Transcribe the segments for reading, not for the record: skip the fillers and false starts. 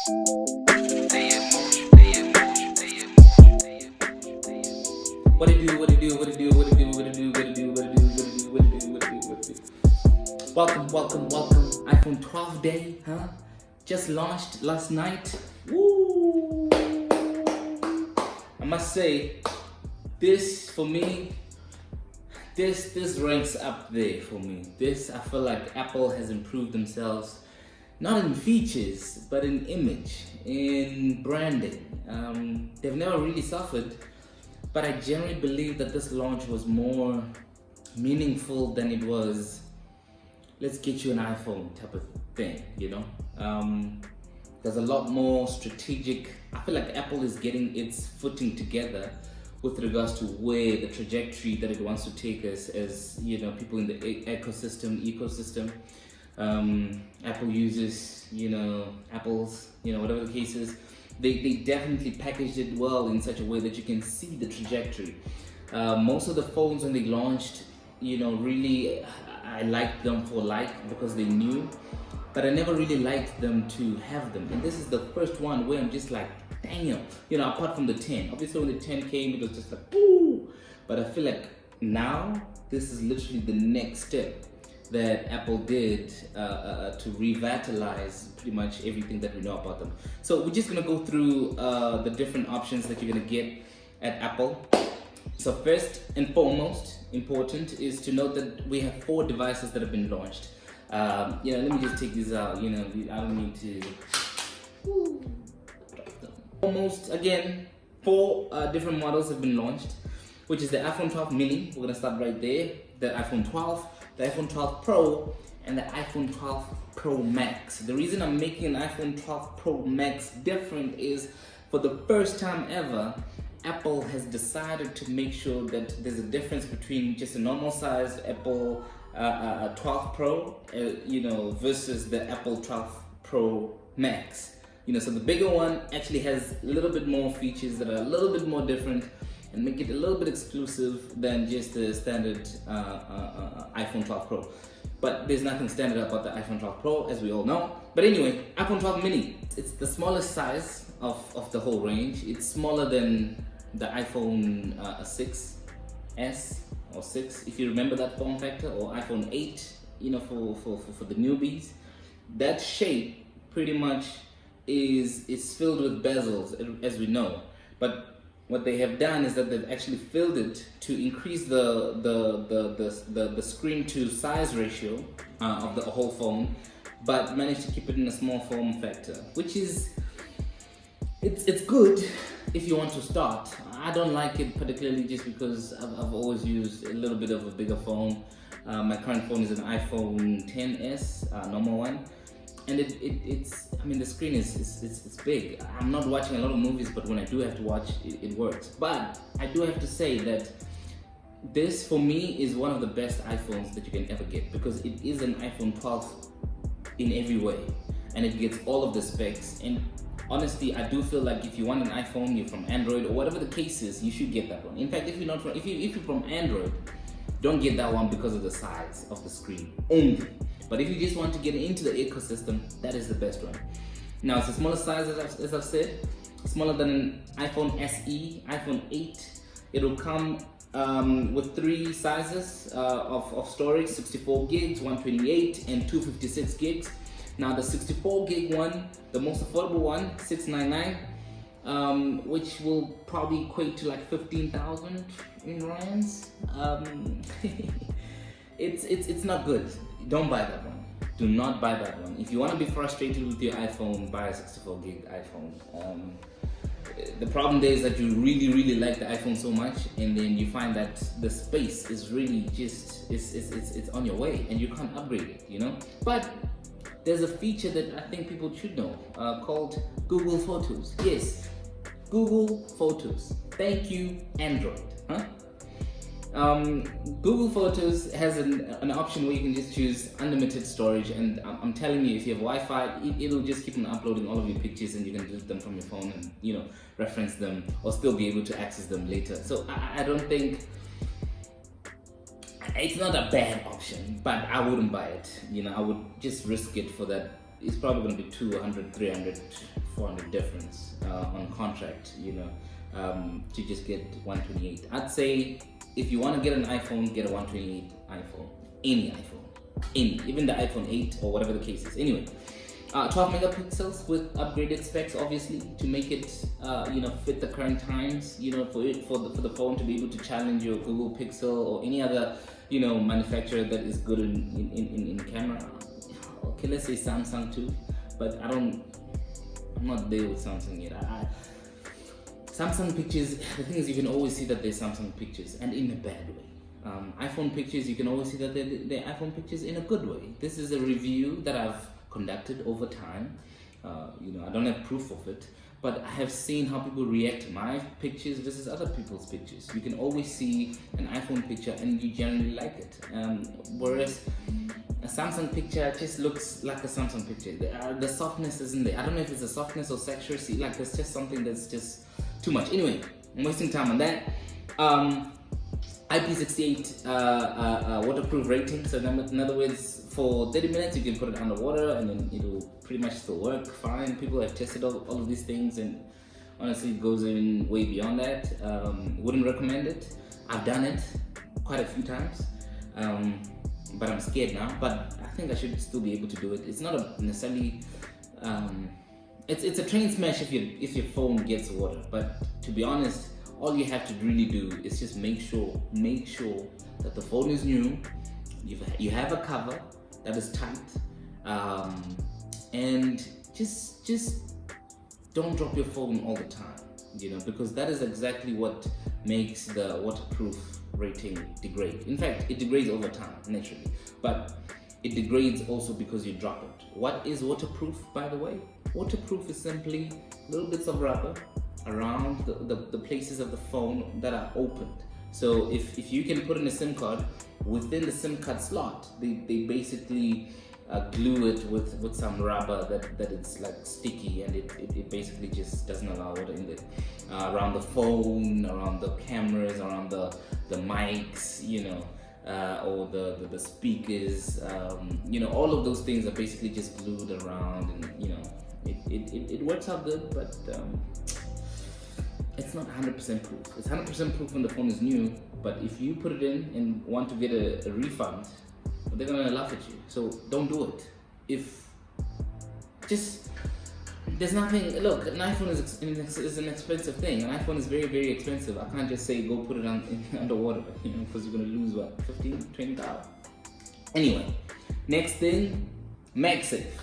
What it do, what it do, what it do, what it do, what it do, what it do, what it do, what it do, what it do, what it do, what it do. Welcome. iPhone 12 day, huh? Just launched last night. Woo! I must say, this for me, this ranks up there for me. I feel like Apple has improved themselves, not in features, but in image, in branding. They've never really suffered. But I generally believe that this launch was more meaningful than it was, let's get you an iPhone type of thing, you know? There's a lot more strategic. I feel like Apple is getting its footing together with regards to where the trajectory that it wants to take us as, you know, people in the ecosystem. Apple users, you know, Apples, you know, whatever the case is. They definitely packaged it well in such a way that you can see the trajectory. Most of the phones when they launched, you know, really I liked them because they knew, but I never really liked them to have them. And this is the first one where I'm just like, damn, you know, apart from the 10. Obviously when the 10 came, it was just like, ooh. But I feel like now this is literally the next step that Apple did to revitalize pretty much everything that we know about them. So we're just gonna go through the different options that you're gonna get at Apple. So first and foremost, important is to note that we have 4 devices that have been launched. You know, let me just take these out. You know, I don't need to. Almost again, 4 different models have been launched, which is the iPhone 12 mini. We're gonna start right there. The iPhone 12. The iPhone 12 Pro and the iPhone 12 Pro Max. The reason I'm making an iPhone 12 Pro Max different is for the first time ever, Apple has decided to make sure that there's a difference between just a normal size Apple 12 Pro, you know, versus the Apple 12 Pro Max. You know, so the bigger one actually has a little bit more features that are a little bit more different and make it a little bit exclusive than just the standard iPhone 12 Pro. But there's nothing standard about the iPhone 12 Pro, as we all know. But anyway, iPhone 12 mini. It's the smallest size of the whole range. It's smaller than the iPhone 6S or 6, if you remember that form factor, or iPhone 8, you know, for the newbies. That shape pretty much is filled with bezels, as we know. But what they have done is that they've actually filled it to increase the screen to size ratio of the whole phone, but managed to keep it in a small form factor, which is it's good if you want to start. I don't like it particularly just because I've always used a little bit of a bigger phone. My current phone is an iPhone XS, normal one. And it's I mean, the screen is big. I'm not watching a lot of movies, but when I do have to watch, it works. But I do have to say that this, for me, is one of the best iPhones that you can ever get, because it is an iPhone 12 in every way, and it gets all of the specs. And honestly, I do feel like if you want an iPhone, you're from Android or whatever the case is, you should get that one. In fact, if you're from Android, don't get that one because of the size of the screen only. But if you just want to get into the ecosystem, that is the best one. Now, it's a smaller size, as I've said, smaller than an iPhone SE, iPhone 8. It'll come with 3 sizes of storage: 64 gigs, 128, and 256 gigs. Now, the 64 gig one, the most affordable one, $699, which will probably equate to like 15,000 in rands. It's not good. Don't buy that one. Do not buy that one. If you want to be frustrated with your iPhone, buy a 64 gig iPhone. The problem there is that you really like the iPhone so much, and then you find that the space is really just it's on your way, and you can't upgrade it, you know. But there's a feature that I think people should know called Google Photos. Yes, Google Photos. Thank you, Android. Huh? Google Photos has an option where you can just choose unlimited storage, and I'm telling you, if you have Wi-Fi, it'll just keep on uploading all of your pictures, and you can delete them from your phone and, you know, reference them or still be able to access them later. So I don't think it's not a bad option, but I wouldn't buy it. You know, I would just risk it for that. It's probably going to be 200, 300, $400 difference on contract, to just get 128. I'd say if you want to get an iPhone, get a 128 iPhone, any iPhone, even the iPhone 8 or whatever the case is. Anyway, 12 megapixels with upgraded specs, obviously, to make it fit the current times, for the phone to be able to challenge your Google Pixel or any other manufacturer that is good in camera. Okay, let's say Samsung too, but I'm not there with Samsung yet. Samsung pictures, the thing is, you can always see that they're Samsung pictures, and in a bad way. iPhone pictures, you can always see that they're iPhone pictures in a good way. This is a review that I've conducted over time. I don't have proof of it, but I have seen how people react to my pictures versus other people's pictures. You can always see an iPhone picture and you generally like it, whereas a Samsung picture just looks like a Samsung picture. The softness isn't there. I don't know if it's a softness or saturation, like it's just something that's just too much. Anyway, I'm wasting time on that. IP68 waterproof rating. So in other words, for 30 minutes you can put it underwater and then it'll pretty much still work fine. People have tested all of these things, and honestly it goes even way beyond that. Wouldn't recommend it. I've done it quite a few times, but I'm scared now. But I think I should still be able to do it. It's not necessarily it's a train smash if your phone gets water, but to be honest, all you have to really do is just make sure that the phone is new, you have a cover that is tight, and just don't drop your phone all the time, because that is exactly what makes the waterproof rating degrade. In fact, it degrades over time naturally, but it degrades also because you drop it. What is waterproof, by the way? Waterproof is simply little bits of rubber around the places of the phone that are opened. So if you can put in a SIM card, within the SIM card slot, they basically glue it with some rubber that it's like sticky, and it basically just doesn't allow water in there. Around the phone, around the cameras, around the mics, or the speakers, all of those things are basically just glued around, and it works out good, but it's not 100% proof. It's 100% proof when the phone is new, but if you put it in and want to get a refund, they're gonna laugh at you. So don't do it. There's nothing. Look, an iPhone is an expensive thing. An iPhone is very, very expensive. I can't just say go put it underwater, because you're gonna lose what, 15, 20,000. Anyway, next thing, MagSafe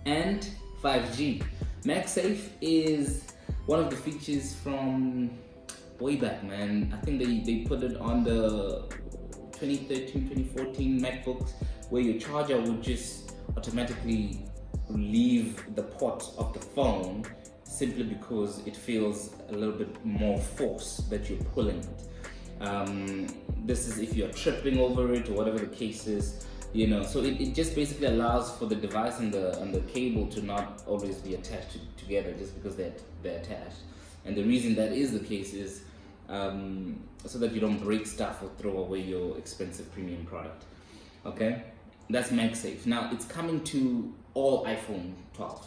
and 5G. MagSafe is one of the features from way back, man. I think they put it on the 2013, 2014 MacBooks, where your charger would just automatically leave the port of the phone simply because it feels a little bit more force that you're pulling it. This is if you're tripping over it or whatever the case is. So it just basically allows for the device and the cable to not always be attached together just because they're attached. And the reason that is the case is so that you don't break stuff or throw away your expensive premium product. Okay, that's MagSafe. Now it's coming to all iPhone 12.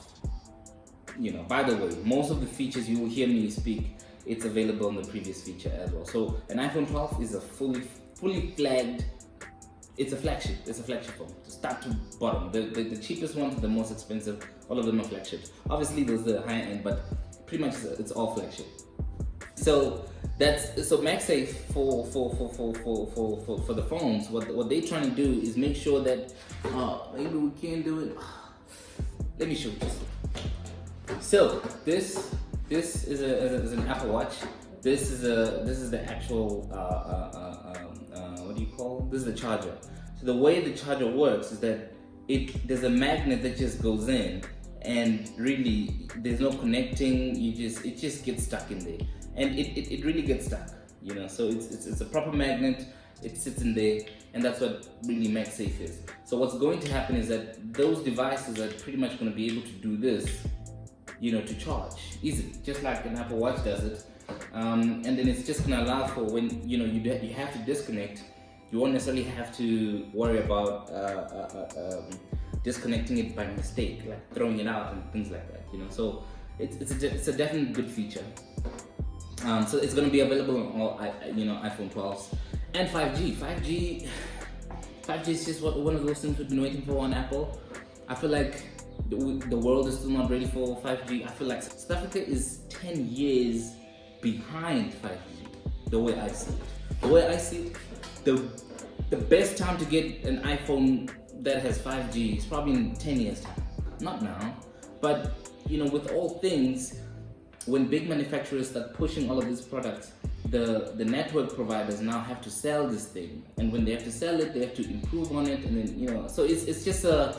By the way, most of the features you will hear me speak, it's available on the previous feature as well. So an iPhone 12 is a fully flagged. It's a flagship phone, start to bottom. The cheapest one to the most expensive, all of them are flagships. Obviously there's the high end, but pretty much it's all flagship. So MagSafe for the phones, what they're trying to do is make sure that maybe we can do it. Let me show you. So this is an Apple Watch. This is the actual what do you call? This is the charger. So the way the charger works is that there's a magnet that just goes in, and really there's no connecting. It just gets stuck in there, and it really gets stuck. So it's a proper magnet. It sits in there, and that's what really MagSafe is. So what's going to happen is that those devices are pretty much going to be able to do this, to charge easily, just like an Apple Watch does it. And then it's just gonna allow for when you have to disconnect, you won't necessarily have to worry about disconnecting it by mistake, like throwing it out and things like that. So it's a definitely good feature. So it's going to be available on all iPhone 12s and 5G. 5G is just one of those things we've been waiting for on Apple. I feel like the world is still not ready for 5G. I feel like South Africa is 10 years behind 5G, the way I see it. The way I see it, the best time to get an iPhone that has 5G is probably in 10 years time. Not now, but with all things, when big manufacturers start pushing all of these products, the network providers now have to sell this thing, and when they have to sell it, they have to improve on it, and then so it's just a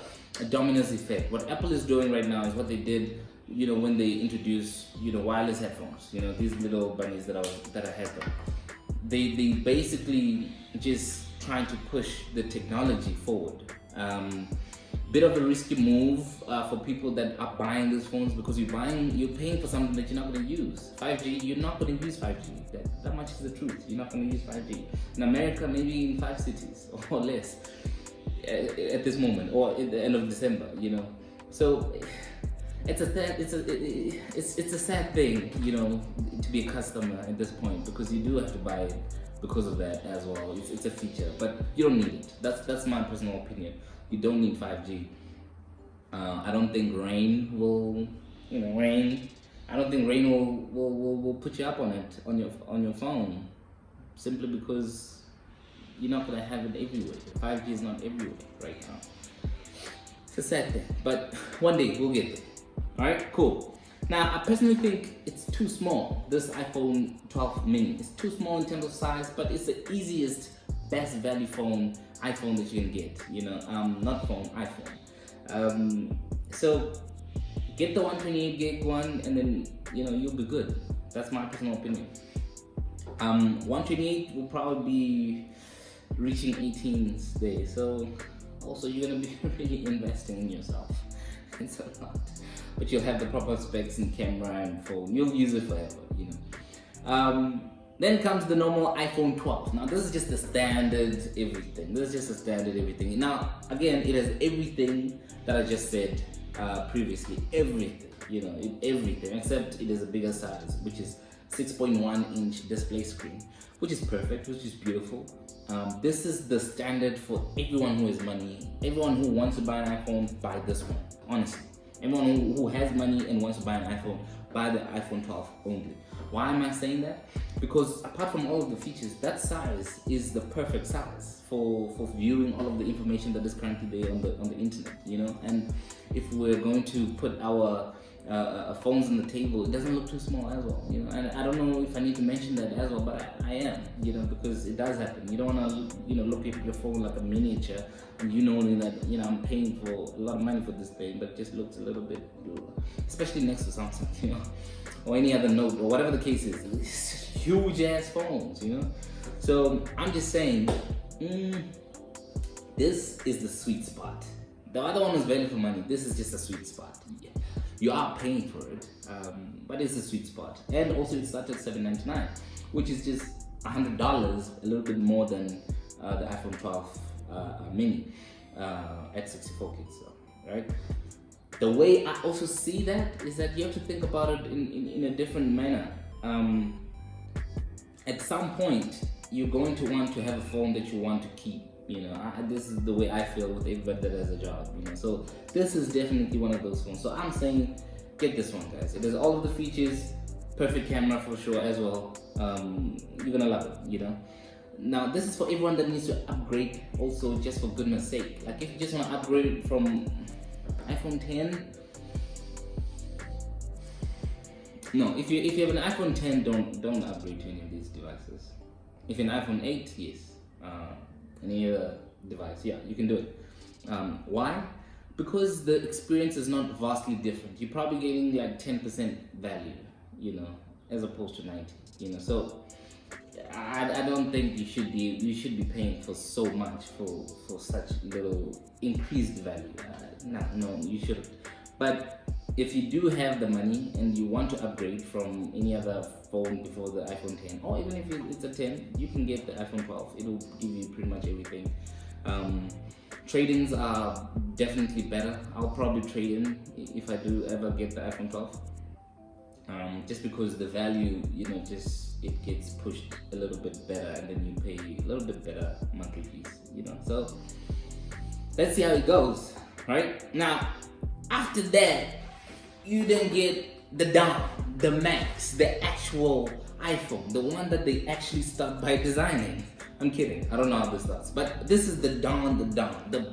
dominoes effect. What Apple is doing right now is what they did when they introduced wireless headphones, these little bunnies that I had them. They basically just trying to push the technology forward. Bit of a risky move for people that are buying these phones, because you're paying for something that you're not going to use. 5G, you're not going to use 5G. That much is the truth. You're not going to use 5G. In America, maybe in 5 cities or less at this moment, or at the end of December. So it's a sad thing, to be a customer at this point, because you do have to buy it because of that as well. It's a feature, but you don't need it. That's my personal opinion. You don't need 5G. I don't think rain will, I don't think rain will put you up on it on your phone, simply because you're not gonna have it everywhere. 5G is not everywhere right now. It's a sad thing, but one day we'll get there. All right, cool. Now, I personally think it's too small. This iPhone 12 mini, it's too small in terms of size, but it's the easiest, best value iPhone that you can get. Not phone, iPhone. So get the 128 gig one, and then you'll be good. That's my personal opinion. 128 will probably be reaching 18s there. So also you're gonna be really investing in yourself. It's a lot. But you'll have the proper specs in camera and phone. You'll use it forever, Then comes the normal iPhone 12. Now this is just the standard everything. Now again, it has everything that I just said previously. Everything, everything, except it is a bigger size, which is 6.1-inch display screen, which is perfect, which is beautiful. This is the standard for everyone who has money. Everyone who wants to buy an iPhone, buy this one, honestly. Everyone who has money and wants to buy an iPhone, buy the iPhone 12 only. Why am I saying that? Because apart from all of the features, that size is the perfect size for viewing all of the information that is currently there on the internet, And if we're going to put our phones on the table, it doesn't look too small as well, And I don't know if I need to mention that as well, but I am, because it does happen. You don't want to, look at your phone like a miniature, and knowing that, I'm paying for a lot of money for this thing, but it just looks a little bit, especially next to Samsung, or any other Note, or whatever the case is. Huge ass phones, So I'm just saying, this is the sweet spot. The other one was value for money. This is just a sweet spot. Yeah. You are paying for it, but it's a sweet spot. And also it started at $799, which is just $100, a little bit more than the iPhone 12 mini at 64 gigs, right? The way I also see that is that you have to think about it in a different manner. At some point, you're going to want to have a phone that you want to keep. This is the way I feel with everybody that has a job. So this is definitely one of those phones. So I'm saying, get this one, guys. It has all of the features, perfect camera for sure as well. You're gonna love it. Now this is for everyone that needs to upgrade, also just for goodness sake. Like if you just want to upgrade from iPhone 10. No, if you have an iPhone 10, don't upgrade to any of these devices. If you're an iPhone 8, yes. Any other device, yeah, you can do it. Why? Because the experience is not vastly different. You're probably getting like 10% value, as opposed to 90. So I don't think you should be paying for so much for such little increased value. No, you shouldn't. But if you do have the money and you want to upgrade from any other phone before the iPhone 10, or even if it's a 10, you can get the iPhone 12. It'll give you pretty much everything. Trade-ins are definitely better. I'll probably trade in if I do ever get the iPhone 12. just because the value, just it gets pushed a little bit better, and then you pay a little bit better monthly fees, So let's see how it goes, right? Now, after that, you then get the Max, the actual iPhone, the one that they actually start by designing. I'm kidding, I don't know how this starts, but this is the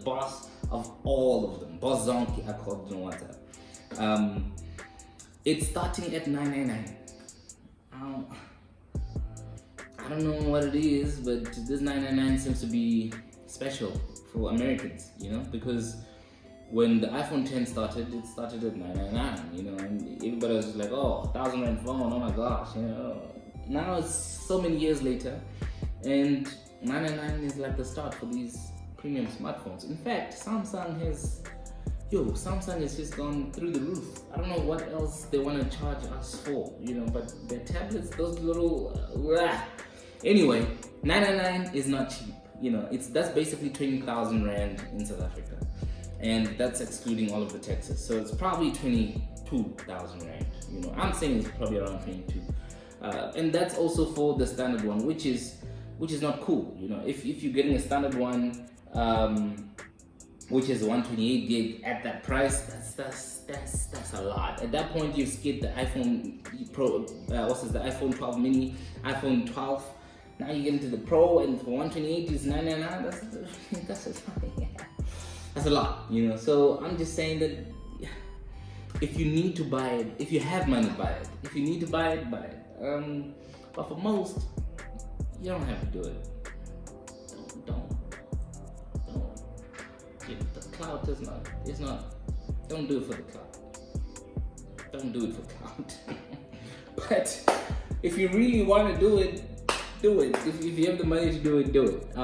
boss of all of them. Boss Zonky, I called it on WhatsApp. It's starting at $999. I don't know what it is, but this $999 seems to be special for Americans, because when the iPhone 10 started, it started at $999, and everybody was just like, oh, 1,000 rand phone, oh my gosh, Now it's so many years later, and $999 is like the start for these premium smartphones. In fact, Samsung has just gone through the roof. I don't know what else they want to charge us for, but their tablets, those little, Anyway, $999 is not cheap, that's basically 20,000 rand in South Africa. And that's excluding all of the taxes. So it's probably 22,000 rand, I'm saying it's probably around 22. And that's also for the standard one, which is not cool, if you're getting a standard one, which is 128 gig at that price, that's a lot. At that point, you skip the iPhone Pro, the iPhone 12 mini, iPhone 12. Now you get into the Pro, and for 128 is $999. That's a lot, So I'm just saying that if you need to buy it, if you have money, buy it. If you need to buy it, buy it. But for most, you don't have to do it. Don't. The cloud it's not. Don't do it for the cloud. Don't do it for cloud. But if you really want to do it, do it. If you have the money to do it, do it.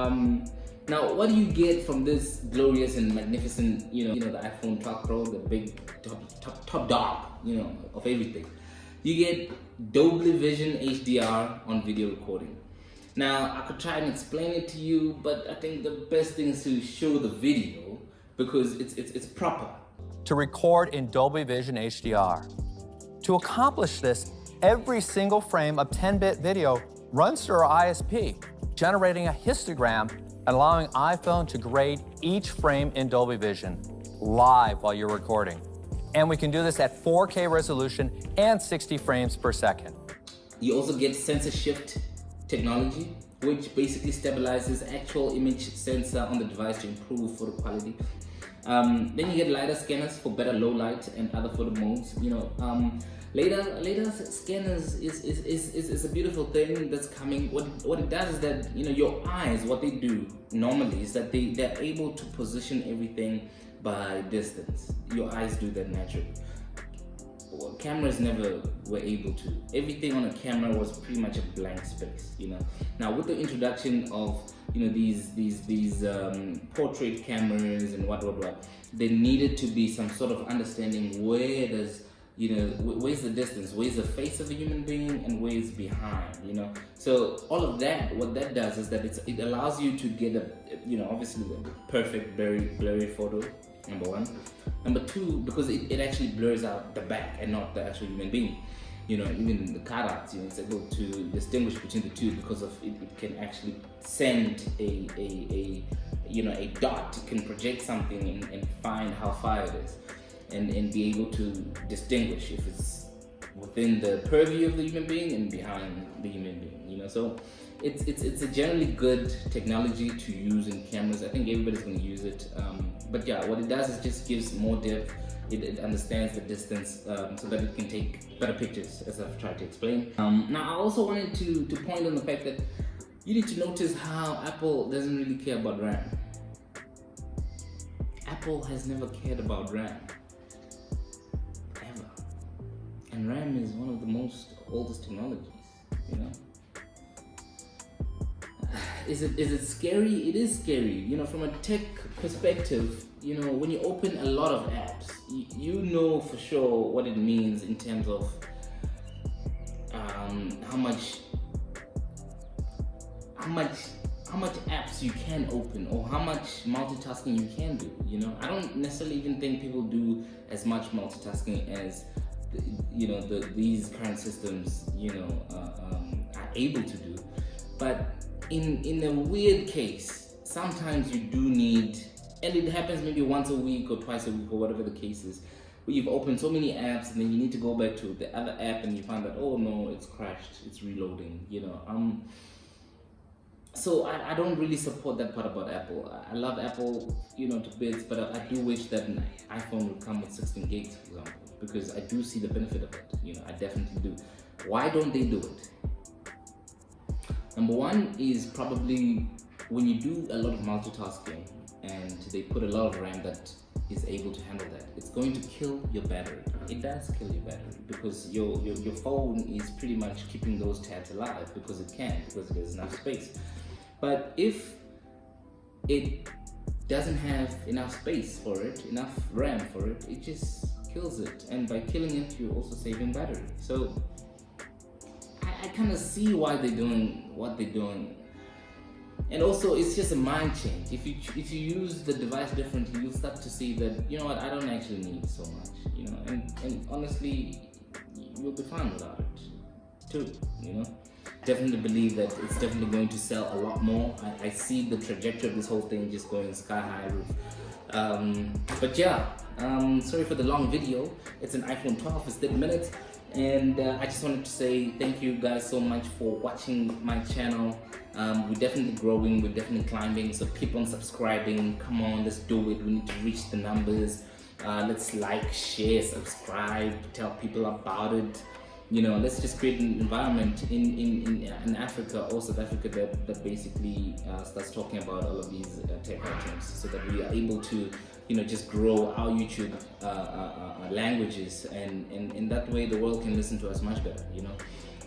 Now, what do you get from this glorious and magnificent, the iPhone 12 Pro, the big top dog, of everything? You get Dolby Vision Hdr on video recording. Now, I could try and explain it to you, but I think the best thing is to show the video because it's proper. To record in Dolby Vision HDR. To accomplish this, every single frame of 10-bit video runs through our ISP, generating a histogram and allowing iPhone to grade each frame in Dolby Vision live while you're recording. And we can do this at 4K resolution and 60 frames per second. You also get sensor shift technology, which basically stabilizes actual image sensor on the device to improve photo quality. Then you get LiDAR scanners for better low light and other photo modes. LiDAR scanners is a beautiful thing that's coming. What it does is that your eyes, what they do normally is that they're able to position everything by distance. Your eyes do that naturally. Cameras never were able to. Everything on a camera was pretty much a blank space, Now with the introduction of these portrait cameras and what, there needed to be some sort of understanding where's the distance, where's the face of a human being, and where's behind, So all of that, what that does is that it allows you to get obviously the perfect, very blurry photo. Number one. Number two, because it actually blurs out the back and not the actual human being. Even the cutouts, it's able to distinguish between the two because of it can actually send a dot. It can project something and find how far it is and be able to distinguish if it's within the purview of the human being and behind the human being, So it's a generally good technology to use in cameras. I think everybody's going to use it. But yeah, what it does is just gives more depth. It understands the distance so that it can take better pictures, as I've tried to explain. Now, I also wanted to point on the fact that you need to notice how Apple doesn't really care about RAM. Apple has never cared about RAM. Ever. And RAM is one of the most oldest technologies, Is it scary? It is scary. From a tech perspective, when you open a lot of apps, you know for sure what it means in terms of how much apps you can open or how much multitasking you can do. I don't necessarily even think people do as much multitasking as these current systems are able to do. But in a weird case, sometimes you do need, and it happens maybe once a week or twice a week or whatever the case is, where you've opened so many apps and then you need to go back to the other app and you find that, oh no, it's crashed, it's reloading, So I don't really support that part about Apple. I love Apple, to bits, but I do wish that an iPhone would come with 16 gigs, for example, because I do see the benefit of it. I definitely do. Why don't they do it? Number one is probably when you do a lot of multitasking and they put a lot of RAM that is able to handle that, it's going to kill your battery. It does kill your battery because your phone is pretty much keeping those tabs alive because it can, because there's enough space. But if it doesn't have enough space for it, enough RAM for it, it just kills it. And by killing it, you're also saving battery. So I kind of see why they're doing what they're doing. And also, it's just a mind change. If you use the device differently, you'll start to see that, you know what, I don't actually need so much, and honestly, you'll be fine without it too, Definitely believe that it's definitely going to sell a lot more. I see the trajectory of this whole thing just going sky high roof. But yeah, sorry for the long video. It's an iPhone 12, it's 30 minutes. And I just wanted to say thank you guys so much for watching my channel. We're definitely growing, we're definitely climbing, so keep on subscribing. Come on, let's do it. We need to reach the numbers. Let's like, share, subscribe, tell people about it. Let's just create an environment in Africa or South Africa that basically starts talking about all of these tech items, so that we are able to just grow our YouTube languages, and in that way the world can listen to us much better,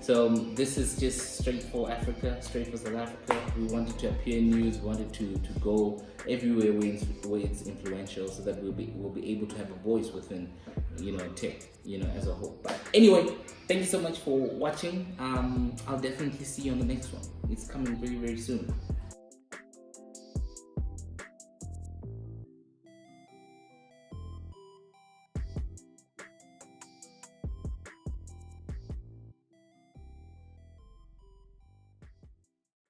So this is just straight for Africa, straight for South Africa. We wanted to appear in news, we wanted to go everywhere where it's influential, so that we'll be able to have a voice within tech, as a whole. But anyway, thank you so much for watching. I'll definitely see you on the next one. It's coming very, very soon.